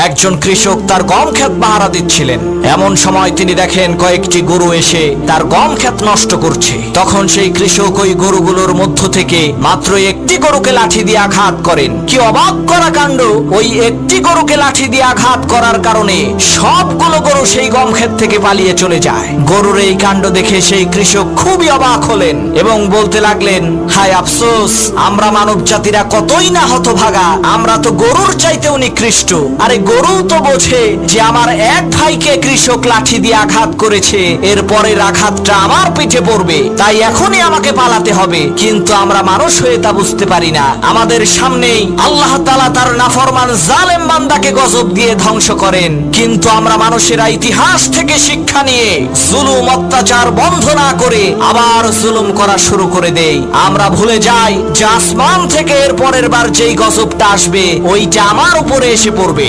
একজন কৃষক তার গম ক্ষেত পাহারা দিচ্ছিলেন। এমন সময় তিনি দেখেন কয়েকটি গরু এসে তার গম ক্ষেত নষ্ট করছে। তখন সেই কৃষক ওই গরুগুলোর মধ্য থেকে মাত্র একটি গরুকে লাঠি দিয়ে আঘাত করেন। কি অবাক করা কাণ্ড! ওই একটি গরুকে লাঠি দিয়ে আঘাত করার কারণে সবগুলো গরু সেই গম ক্ষেত থেকে পালিয়ে চলে যায়। গরুর এই কাণ্ড দেখে সেই কৃষক খুবই অবাক হলেন এবং বলতে লাগলেন, হায় আফসোস, আমরা মানব জাতিরা কতই না হতভাগা, আমরা তো গরুর চাইতেও নিকৃষ্ট। আরে গরু তো বোঝে যে আমার এক ভাইকে কৃষক লাঠি দিয়ে আঘাত করেছে, এর পরের আঘাতটা আমার পিঠে পড়বে, তাই এখনই আমাকে পালাতে হবে। কিন্তু আমরা মানুষ হয়ে তা বুঝতে পারি না। আমাদের সামনেই আল্লাহ তাআলা তার নাফরমান জালেম বান্দাকে গজব দিয়ে ধ্বংস করেন, কিন্তু আমরা মানুষেরা ইতিহাস থেকে শিক্ষা নিয়ে জুলুম অত্যাচার বন্ধ না করে আবার জুলুম করা শুরু করে দেই। আমরা ভুলে যাই যে আসমান থেকে এর পরের বার যেই গজবটা আসবে ওইটা আমার উপরে এসে পড়বে।